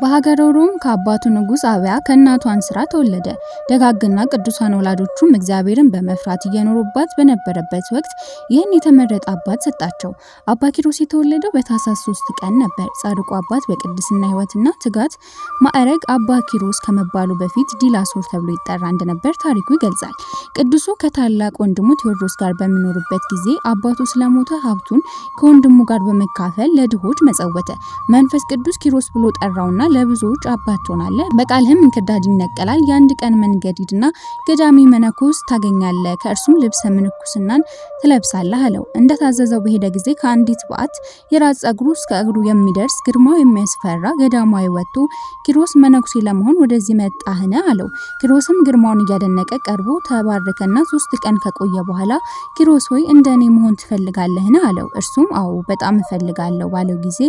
በሀገረ ሮም ከአባቱ ንጉስ አብያ ከእናቱ አንስራ ተወለደ። ደጋግና ቅዱሳን ወላጆቹም እግዚአብሔርን በመፍራት እየኖሩባት በነበረበት ወቅት ይህን የተመረጠ አባት ሰጣቸው። አባ ኪሮስ የተወለደው በታኅሳስ 3 ቀን ነበር። ጻድቁ አባት በቅድስና ሕይወትና ትጋት ማዕረግ አባ ኪሮስ ከመባሉ በፊት ዲላሶር ተብሎ ይጠራ እንደነበር ታሪኩ ይገልጻል። ቅዱሱ ከታላቅ ወንድሙ ቴዎድሮስ ጋር በሚኖርበት ጊዜ አባቱ ስለሞተ ሀብቱን ከወንድሙ ጋር በመካፈል ለድሆች መጸወተ። መንፈስ ቅዱስ ኪሮስ ብሎ ጠራውና ለብዙዎች አባት ትሆናለህ፣ በቃልህም እንክርዳድ ይነቀላል፣ የአንድ ቀን መንገድ ሂድና ገዳሚ መነኮስ ታገኛለህ፣ ከእርሱም ልብሰ ምንኩስናን ትለብሳለህ አለው። እንደታዘዘው በሄደ ጊዜ ከአንዲት በዓት የራስ ጸጉሩ እስከ እግሩ የሚደርስ ግርማው የሚያስፈራ ገዳማዊ ወጥቶ ኪሮስ መነኩሴ ለመሆን ወደዚህ መጣህን አለው። ኪሮስም ግርማውን እያደነቀ ቀርቦ ተባረከና 3 ቀን ከቆየ በኋላ ኪሮስ ሆይ እንደኔ መሆን ትፈልጋለህን አለው። እርሱም አዎ በጣም እፈልጋለሁ ባለው ጊዜ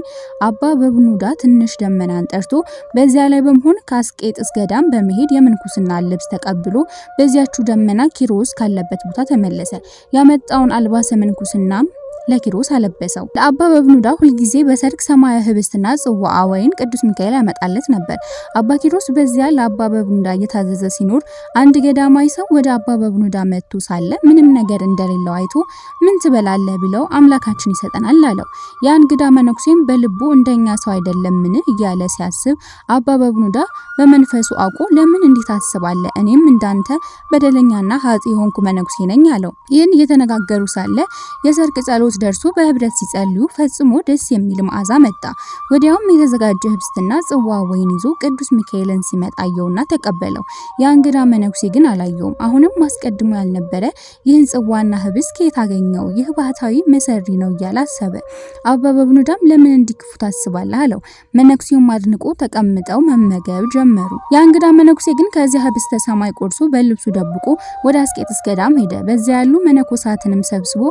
አባ በብኑዳ ትንሽ ደመናን ጠርቶ በዚያ ላይ በመሆን ከአስቄጥስ ገዳም በመሄድ የምንኩስና ልብስ ተቀብሎ በዚያቹ ደመና ኪሮስ ካለበት ቦታ ተመለሰ። ያመጣውን አልባሰ ምንኩስናም ለኪሮስ አለበሰው። ለአባ በብኑዳ ሁልጊዜ በሰርክ ሰማያዊ ህብስትና ጽዋዓ ወይን ቅዱስ ሚካኤል ያመጣለት ነበር። አባ ኪሮስ በዚያ ለአባ በብኑዳ እየታዘዘ ሲኖር አንድ ገዳማዊ ሰው ወደ አባ በብኑዳ መጥቶ ሳለ ምንም ነገር እንደሌለው አይቶ ምን ትበላለህ ቢለው አምላካችን ይሰጠናል አለው። ያ እንግዳ መነኩሴም በልቡ እንደኛ ሰው አይደለምን እያለ ሲያስብ አባ በብኑዳ በመንፈሱ አውቆ ለምን እንዲህ ታስባለህ? እኔም እንዳንተ በደለኛና ኃጢ የሆንኩ መነኩሴ ነኝ አለው። ይህን እየተነጋገሩ ሳለ የሰርክ ጸሎት ደርሶ በህብረት ሲጸልዩ ፈጽሞ ደስ የሚል መዓዛ መጣ። ወዲያውም የተዘጋጀ ህብስትና ጽዋ ወይን ይዞ ቅዱስ ሚካኤልን ሲመጣ አየውና ተቀበለው። ያ እንግዳ መነኩሴ ግን አላየውም። አሁንም አስቀድሞ ያልነበረ ይህን ጽዋና ህብስት ከየት አገኘው? ይህ ባህታዊ መሰሪ ነው እያለ አሰበ። አባ በብኑዳም ለምን እንዲክፉ ታስባለህ አለው። መነኩሴውም አድንቆ ተቀምጠው መመገብ ጀመሩ። ያ እንግዳ መነኩሴ ግን ከዚያ ህብስተ ሰማይ ቆርሶ በልብሱ ደብቆ ወደ አስቄጥስ ገዳም ሄደ። በዚያ ያሉ መነኮሳትንም ሰብስቦ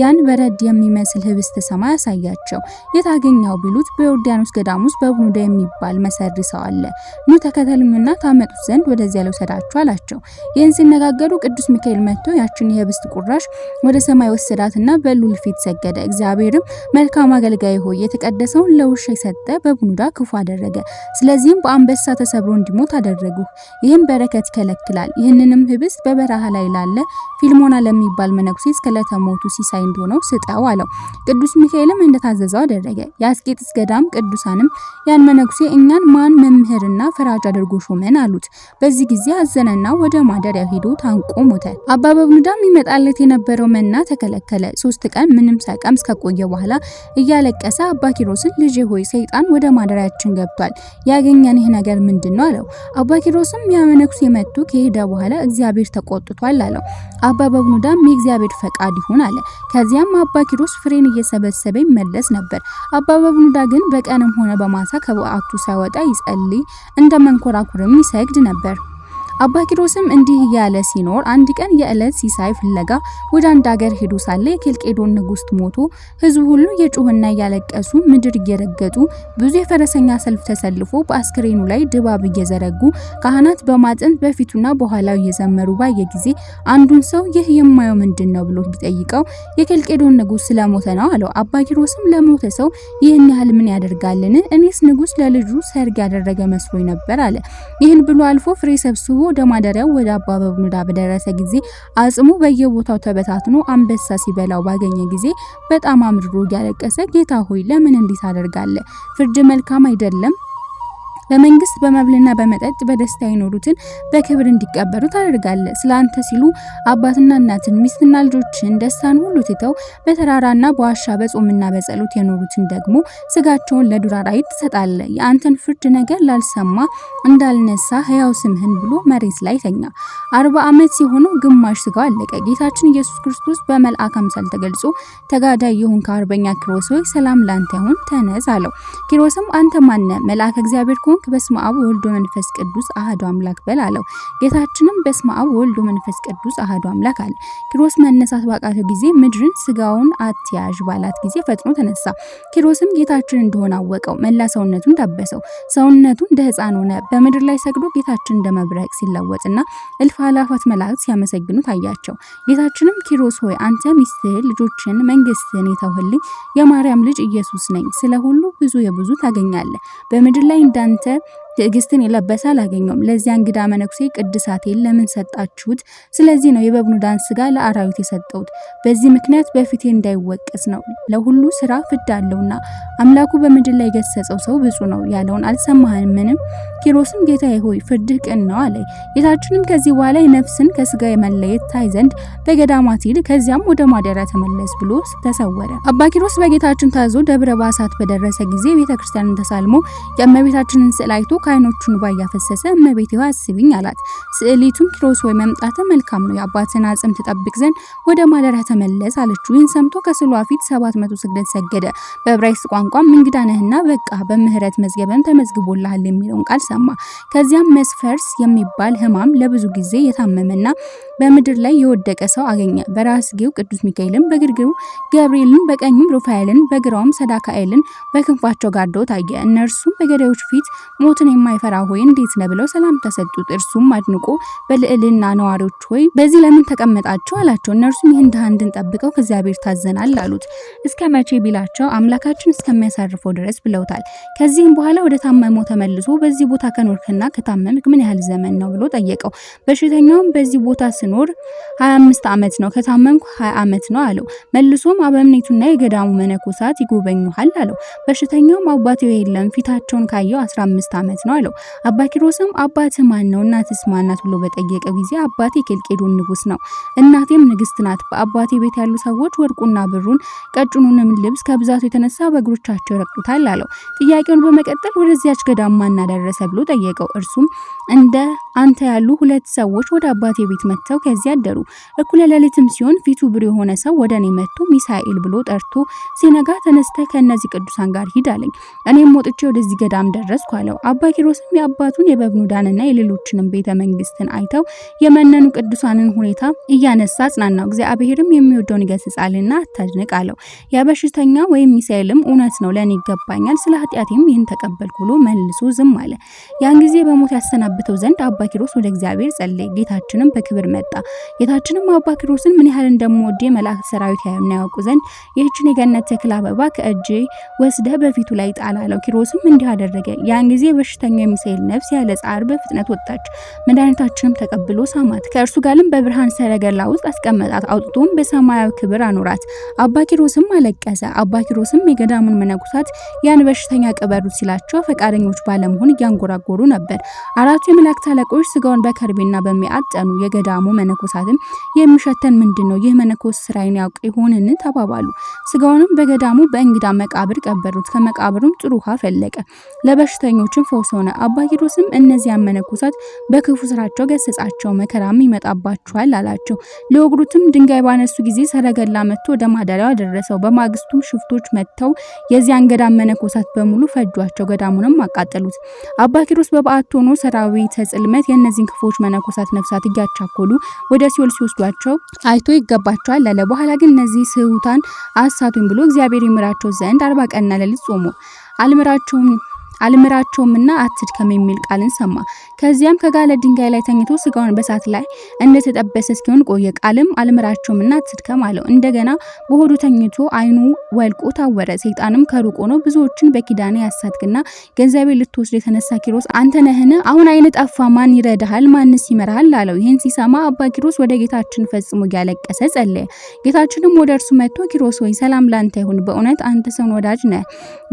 ያን በረድ የሚመስል ህብስተ ሰማይ ያሳያቸው። የታገኘው ቢሉት በዮርዳኖስ ገዳም ውስጥ በብኑዳ የሚባል መሰሪ ሰው አለ፣ ኑ ተከተሉኝና ታመጡት ዘንድ ወደዚያ ልውሰዳችሁ አላቸው። ይህን ሲነጋገሩ ቅዱስ ሚካኤል መጥቶ ያችን የህብስት ቁራሽ ወደ ሰማይ ወሰዳትና በልዑል ፊት ሰገደ። እግዚአብሔርም መልካም አገልጋይ ሆይ የተቀደሰውን ለውሻ የሰጠ በብኑዳ ክፉ አደረገ፣ ስለዚህም በአንበሳ ተሰብሮ እንዲሞት አደረጉ። ይህም በረከት ይከለክላል። ይህንንም ህብስት በበረሃ ላይ ላለ ፊልሞና ለሚባል መነኩሴ እስከ ዕለተ ሞቱ ሲሳይ እንደሆነው ስጠው አለው። ቅዱስ ሚካኤልም እንደታዘዘው አደረገ። የአስቄጥስ ገዳም ቅዱሳንም ያን መነኩሴ እኛን ማን መምህርና ፈራጅ አድርጎ ሾመን አሉት። በዚህ ጊዜ አዘነና ወደ ማደሪያው ሄዶ ታንቆ ሞተ። አባ በብኑዳም ይመጣለት የነበረው መና ተከለከለ። 3 ቀን ምንም ሳይቀምስ ከቆየ በኋላ እያለቀሰ አባ ኪሮስን ልጄ ሆይ ሰይጣን ወደ ማደሪያችን ገብቷል፣ ያገኘን ይህ ነገር ምንድነው አለው። አባ ኪሮስም ያ መነኩሴ መጥቶ ከሄደ በኋላ እግዚአብሔር ተቆጥቷል አለው። አባ በብኑዳም የእግዚአብሔር ፈቃድ ይሁን አለ። ከዚያም አባ ኪሮስ ፍሬን እየሰበሰበ ይመለስ ነበር። አባ በብኑዳ ግን በቀንም ሆነ በማታ ከበዓቱ ሳይወጣ ይጸልይ፣ እንደ መንኮራኩርም ይሰግድ ነበር። አባ ኪሮስም እንዲህ እያለ ሲኖር አንድ ቀን የዕለት ሲሳይ ፍለጋ ወደ አንድ ሀገር ሄዶ ሳለ የኬልቄዶን ንጉስ ሞቶ ህዝቡ ሁሉ የጮህና እያለቀሱ ምድር እየረገጡ ብዙ የፈረሰኛ ሰልፍ ተሰልፎ በአስክሬኑ ላይ ድባብ እየዘረጉ ካህናት በማጠን በፊቱና በኋላው እየዘመሩ ባየ ጊዜ አንዱን ሰው ይህ የማየው ምንድነው ብሎ ቢጠይቀው የኬልቄዶን ንጉስ ስለሞተ ነው አለው። አባ ኪሮስም ለሞተ ሰው ይህን ያህል ምን ያደርጋልን? እኔስ ንጉስ ለልጁ ሰርግ ያደረገ መስሎኝ ነበር አለ። ይህን ብሎ አልፎ ፍሬ ሰብስቦ ወደ ማደሪያው ወደ አባ በብኑዳ በደረሰ ጊዜ አጽሙ በየቦታው ተበታትኖ አንበሳ ሲበላው ባገኘ ጊዜ በጣም አምርሮ እያለቀሰ ጌታ ሆይ ለምን እንዲህ ታደርጋለህ? ፍርድ መልካም አይደለም። በመንግስት በመብልና በመጠጥ በደስታ የኖሩትን በክብር እንዲቀበሩ ታደርጋለህ። ስላንተ ሲሉ አባትና እናትን ሚስትና ልጆችን ደስታን ሁሉ ትተው በተራራና በዋሻ በጾምና በጸሎት የኖሩትን ደግሞ ስጋቸውን ለዱር አራዊት ትሰጣለህ። የአንተን ፍርድ ነገር ላልሰማ እንዳልነሳ ሕያው ስምህን ብሎ መሬት ላይ ተኛ። 40 ዓመት ሲሆነው ግማሽ ስጋው አለቀ። ጌታችን ኢየሱስ ክርስቶስ በመልአክ አምሳል ተገልጾ ተጋዳይ የሆንክ አርበኛ ኪሮስ ሆይ ሰላም ላንተ ይሁን፣ ተነስ አለው። ኪሮስም አንተ ማነህ? መልአክ እግዚአብሔር በስመ አብ ወወልድ ወመንፈስ ቅዱስ አሐዱ አምላክ በል አለው። ጌታችንም በስመ አብ ወወልድ ወመንፈስ ቅዱስ አሐዱ አምላክ አለ። ኪሮስ መነሳት ባቃተው ጊዜ ምድርን ስጋውን አትያዥ ባላት ጊዜ ፈጥኖ ተነሳ። ኪሮስም ጌታችን እንደሆነ አወቀው። መላ ሰውነቱን ዳበሰው። ሰውነቱ እንደ ሕፃን ሆነ። በምድር ላይ ሰግዶ ጌታችን እንደ መብረቅ ሲለወጥና እልፍ አእላፋት መላእክት ሲያመሰግኑት አያቸው። ጌታችንም ኪሮስ ሆይ አንተ ሚስትህን፣ ልጆችን፣ መንግስትን የተውህልኝ የማርያም ልጅ ኢየሱስ ነኝ። ስለ ሁሉ ብዙ የብዙ ታገኛለህ። በምድር ላይ እንዳንተ ትዕግስትን የለበሰ አላገኘውም። ለዚያ እንግዳ መነኩሴ ቅድሳቴን ለምን ሰጣችሁት? ስለዚህ ነው የበብኑዳን ስጋ ለአራዊት የሰጠሁት። በዚህ ምክንያት በፊቴ እንዳይወቀስ ነው። ለሁሉ ስራ ፍዳ አለውና አምላኩ በምድር ላይ የገሰጸው ሰው ብፁዕ ነው ያለውን አልሰማህምን? ኪሮስም ጌታዬ ሆይ ፍርድህ ቅን ነው አለ። ጌታችንም ከዚህ በኋላ የነፍስን ከስጋ የመለየት ታይ ዘንድ በገዳማት ሂድ፣ ከዚያም ወደ ማደሪያ ተመለስ ብሎ ተሰወረ። አባ ኪሮስ በጌታችን ታዞ ደብረ ባሳት በደረሰ ጊዜ ቤተክርስቲያንን ተሳልሞ የእመቤታችንን ስዕል አይቶ ከዓይኖቹ እንባ እያፈሰሰ እመቤቴ ሆይ አስቢኝ አላት። ስዕሊቱም ኪሮስ ሆይ መምጣት መልካም ነው፣ የአባትን አጽም ትጠብቅ ዘንድ ወደ ማደሪያ ተመለስ አለችው። ይህን ሰምቶ ከስዕሏ ፊት 700 ስግደት ሰገደ። በዕብራይስጥ ቋንቋም እንግዳ ነህና በቃ በምህረት መዝገበን ተመዝግቦልሃል የሚለውን ቃል ሰማ። ከዚያም መስፈርስ የሚባል ሕማም ለብዙ ጊዜ የታመመና በምድር ላይ የወደቀ ሰው አገኘ። በራስጌው ቅዱስ ሚካኤልን፣ በግርግሩ ገብርኤልን፣ በቀኙም ሩፋኤልን፣ በግራውም ሰዳካኤልን በክንፋቸው ጋርደው ታየ። እነርሱም በገዳዮች ፊት ሞትን የማይፈራ ሆይ እንዴት ነው ብለው ሰላም ተሰጡት። እርሱም አድንቆ በልዕልና ነዋሪዎች ሆይ በዚህ ለምን ተቀመጣችሁ አላቸው። እነርሱም ይህን ድሃ እንድንጠብቀው ከእግዚአብሔር ታዘናል አሉት። እስከ መቼ ቢላቸው አምላካችን እስከሚያሳርፈው ድረስ ብለውታል። ከዚህም በኋላ ወደ ታመመው ተመልሶ በዚህ ቦታ ከኖርክና ከታመምክ ምን ያህል ዘመን ነው ብሎ ጠየቀው። በሽተኛውም በዚህ ቦታ ስኖር 25 ዓመት ነው፣ ከታመምኩ 20 ዓመት ነው አለው። መልሶም አበምኔቱና የገዳሙ መነኮሳት ይጎበኙሃል አለው። በሽተኛውም አባቴ የለም ፊታቸውን ካየው 15 ዓመት ነው አለው። አባ ኪሮስም አባትህ ማን ነው እናትስ ማናት ብሎ በጠየቀ ጊዜ አባቴ ኬልቄዶን ንጉስ ነው፣ እናቴም ንግስት ናት። በአባቴ ቤት ያሉ ሰዎች ወርቁና ብሩን ቀጭኑንም ልብስ ከብዛቱ የተነሳ በእግሮቻቸው ይረግጡታል አለው። ጥያቄውን በመቀጠል ወደዚያች ገዳም ማን አደረሰ ብሎ ጠየቀው። እርሱም እንደ አንተ ያሉ 2 ሰዎች ወደ አባቴ ቤት መጥተው ከዚያ አደሩ። እኩለ ሌሊትም ሲሆን ፊቱ ብሩህ የሆነ ሰው ወደ እኔ መጥቶ ሚሳኤል ብሎ ጠርቶ ሲነጋ ተነስተህ ከእነዚህ ቅዱሳን ጋር ሂድ አለኝ። እኔም ወጥቼ ወደዚህ ገዳም ደረስኩ አለው። አባ ኪሮስም የአባቱን የበብኑዳንና የሌሎችንም ቤተ መንግስትን አይተው የመነኑ ቅዱሳንን ሁኔታ እያነሳ አጽናናው። እግዚአብሔርም የሚወደውን ይገስጻልና አታድንቅ አለው። የበሽተኛ ወይም ሚሳኤልም እውነት ነው ለኔ ይገባኛል፣ ስለ ኃጢአቴም ይህን ተቀበልኩ ብሎ መልሶ ዝም አለ። ያን ጊዜ በሞት ያሰናብተው ዘንድ አባ ኪሮስ ወደ እግዚአብሔር ጸለየ። ጌታችንም በክብር መጣ። ጌታችንም አባ ኪሮስን ምን ያህል እንደምወድ መላእክት ሰራዊት ያውቁ ዘንድ ይህችን የገነት ተክል አበባ ከእጄ ወስደህ በፊቱ ላይ ጣል አለው። ኪሮስም እንዲህ አደረገ። ያን ጊዜ በሽተኛው የሚሳኤል ነፍስ ያለ ጻር በፍጥነት ወጣች። መድኃኒታችንም ተቀብሎ ሳማት፣ ከእርሱ ጋርም በብርሃን ሰረገላ ውስጥ አስቀመጣት። አውጥቶም በሰማያዊ ክብር አኖራት። አባ ኪሮስም አለቀሰ። አባ ኪሮስም የገዳሙን መነኮሳት ያን በሽተኛ ቅበሩት ሲላቸው ፈቃደኞች ባለመሆን እያንጎራጎሩ ነበር። 4 የመላእክት አለቆች ስጋውን በከርቤና በሚያጠኑ የገዳሙ መነኮሳትም የሚሸተን ምንድነው? ይህ መነኮስ ስራይን ያውቅ ይሆንን ተባባሉ። ስጋውንም በገዳሙ በእንግዳ መቃብር ቀበሩት። ከመቃብሩም ጥሩ ውሃ ፈለቀ። ለበሽተኞችም ፈውስ ሆነ። አባ ኪሮስም እነዚያን መነኮሳት በክፉ ስራቸው ገሰጻቸው። መከራም ይመጣባቸዋል አላቸው። ሊወግሩትም ድንጋይ ባነሱ ጊዜ ሰረገላ መጥቶ ወደ ማደሪያው አደረሰው። በማግስቱም ሽፍቶች መጥተው የዚያን ገዳም መነኮሳት በሙሉ ፈጇቸው፣ ገዳሙንም አቃጠሉት። አባ ኪሮስ በበዓት ሆኖ ሰራዊተ ጽልመት የእነዚህን ክፉዎች መነኮሳት ነፍሳት እያቻኮሉ ወደ ሲኦል ሲወስዷቸው አይቶ ይገባቸዋል አለ። በኋላ ግን እነዚህ ስሁታን አሳቱኝ ብሎ እግዚአብሔር ይምራቸው ዘንድ 40 ቀንና ሌሊት ጾሙ። አልምራቸውምና አትድከም የሚል ቃልን ሰማ። ከዚያም ከጋለ ድንጋይ ላይ ተኝቶ ስጋውን በሳት ላይ እንደተጠበሰ እስኪሆን ቆየ። ቃልም አልምራቸውምና አትድከም አለው። እንደገና በሆዱ ተኝቶ አይኑ ወልቆ ታወረ። ሰይጣንም ከሩቅ ሆኖ ብዙዎችን በኪዳኔ ያሳትክና ገንዘቤ ልትወስድ የተነሳ ኪሮስ አንተ ነህን? አሁን አይን ጠፋ፣ ማን ይረዳሃል? ማንስ ይመራሃል? አለው። ይህን ሲሰማ አባ ኪሮስ ወደ ጌታችን ፈጽሞ እያለቀሰ ጸለየ። ጌታችንም ወደ እርሱ መጥቶ ኪሮስ ሆይ ሰላም ላንተ ይሁን፣ በእውነት አንተ ሰውን ወዳጅ ነህ።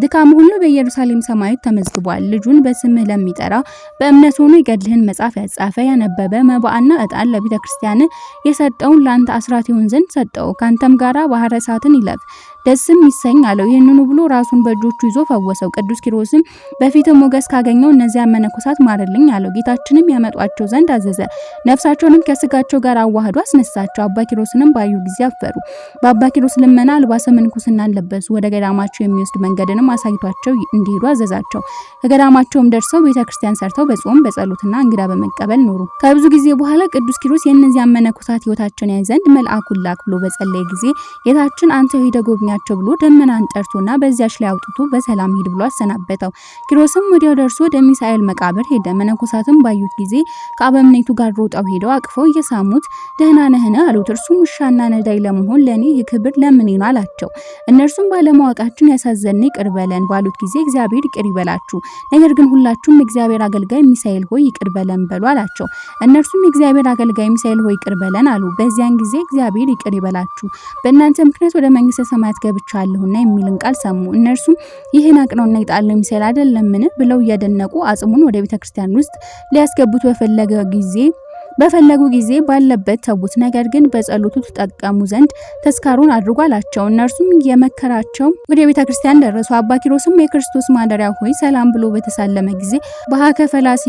ድካም ሁሉ በኢየሩሳሌም ሰማያዊት ተመዝግቧል። ልጁን በስምህ ለሚጠራ በእምነት ሆኖ የገድልህን መጽሐፍ ያጻፈ ያነበበ መባዕና ዕጣን ለቤተ ክርስቲያን የሰጠውን ለአንተ አስራት ይሆን ዘንድ ሰጠው። ካንተም ጋራ ባህረ እሳትን ይለፍ ደስም ይሰኝ አለው። ይህንኑ ብሎ ራሱን በእጆቹ ይዞ ፈወሰው። ቅዱስ ኪሮስም በፊት ሞገስ ካገኘው እነዚያ መነኮሳት ማርልኝ አለው። ጌታችንም ያመጧቸው ዘንድ አዘዘ። ነፍሳቸውንም ከስጋቸው ጋር አዋህዶ አስነሳቸው። አባ ኪሮስንም ባዩ ጊዜ አፈሩ። በአባ ኪሮስ ልመና አልባሰ ምንኩስናን ለበሱ። ወደ ገዳማቸው የሚወስድ መንገድንም አሳይቷቸው እንዲሄዱ አዘዛቸው። ከገዳማቸውም ደርሰው ቤተክርስቲያን ሰርተው በጾም በጸሎትና እንግዳ በመቀበል ኖሩ። ከብዙ ጊዜ በኋላ ቅዱስ ኪሮስ የእነዚያን መነኮሳት ሕይወታቸውን ያይ ዘንድ መልአኩን ላክ ብሎ በጸለየ ጊዜ ጌታችን አንተ ሄደ ጎብኛ ጎብኛቸው ብሎ ደመናን ጠርቶና በዚያች ላይ አውጥቶ በሰላም ሂድ ብሎ አሰናበተው። ኪሮስም ወዲያው ደርሶ ወደ ሚሳኤል መቃብር ሄደ። መነኮሳትም ባዩት ጊዜ ከአበምኔቱ ጋር ሮጠው ሄደው አቅፈው እየሳሙት ደህና ነህን አሉት። እርሱም ውሻና ነዳይ ለመሆን ለኔ ይህ ክብር ለምን ነው አላቸው። እነርሱም ባለማወቃችን ያሳዘንን ይቅር በለን ባሉት ጊዜ እግዚአብሔር ይቅር ይበላችሁ፣ ነገር ግን ሁላችሁም እግዚአብሔር አገልጋይ ሚሳኤል ሆይ ይቅር በለን በሉ አላቸው። እነርሱም እግዚአብሔር አገልጋይ ሚሳኤል ሆይ ይቅር በለን አሉ። በዚያን ጊዜ እግዚአብሔር ይቅር ይበላችሁ በእናንተ ምክንያት ወደ መንግስተ ሰማያት ገብቻለሁና የሚልን ቃል ሰሙ። እነርሱም ይህን አቅነውና የጣልነው ሚሳኤል አይደለምን ብለው እያደነቁ አጽሙን ወደ ቤተክርስቲያን ውስጥ ሊያስገቡት በፈለጉ ጊዜ ባለበት ተዉት። ነገር ግን በጸሎቱ ተጠቀሙ ዘንድ ተስካሩን አድርጉ አላቸው። እነርሱም የመከራቸው ወደ ቤተክርስቲያን ደረሱ። አባ ኪሮስም የክርስቶስ ማደሪያ ሆይ ሰላም ብሎ በተሳለመ ጊዜ በሃከ ፈላሲ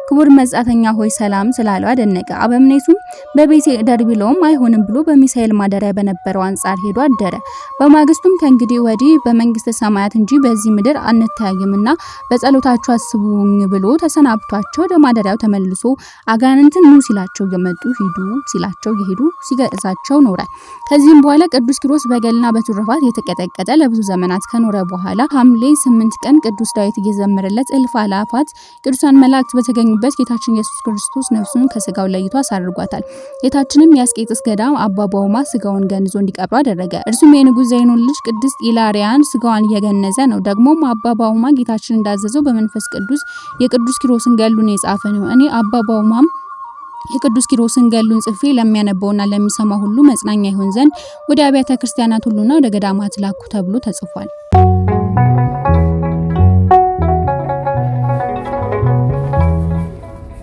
ክቡር መጻተኛ ሆይ ሰላም ስላለው አደነቀ። አበምኔቱም በቤቴ እደር ቢለውም አይሆንም ብሎ በሚሳኤል ማደሪያ በነበረው አንጻር ሄዶ አደረ። በማግስቱም ከእንግዲህ ወዲህ በመንግስተ ሰማያት እንጂ በዚህ ምድር አንተያይምና በጸሎታችሁ አስቡኝ ብሎ ተሰናብቷቸው ወደ ማደሪያው ተመልሶ አጋንንትን ኑ ሲላቸው እየመጡ ሂዱ ሲላቸው እየሄዱ ሲገዛቸው ኖረ። ከዚህም በኋላ ቅዱስ ኪሮስ በገልና በትሩፋት የተቀጠቀጠ ለብዙ ዘመናት ከኖረ በኋላ ሐምሌ 8 ቀን ቅዱስ ዳዊት እየዘመረለት እልፍ አእላፋት ቅዱሳን መላእክት በተገኙበት ጌታችን ኢየሱስ ክርስቶስ ነፍሱን ከስጋው ለይቶ አሳርጓታል። ጌታችንም የአስቄጥስ ገዳም አባ ባውማ ስጋውን ገንዞ እንዲቀብሩ አደረገ። እርሱም የንጉሥ ዘይኑን ልጅ ቅድስት ኢላሪያን ስጋዋን እየገነዘ ነው። ደግሞም አባ ባውማ ጌታችን እንዳዘዘው በመንፈስ ቅዱስ የቅዱስ ኪሮስን ገድሉን የጻፈ ነው። እኔ አባ ባውማም የቅዱስ ኪሮስን ገድሉን ጽፌ ለሚያነበውና ለሚሰማ ሁሉ መጽናኛ ይሆን ዘንድ ወደ አብያተ ክርስቲያናት ሁሉና ወደ ገዳማት ላኩ ተብሎ ተጽፏል።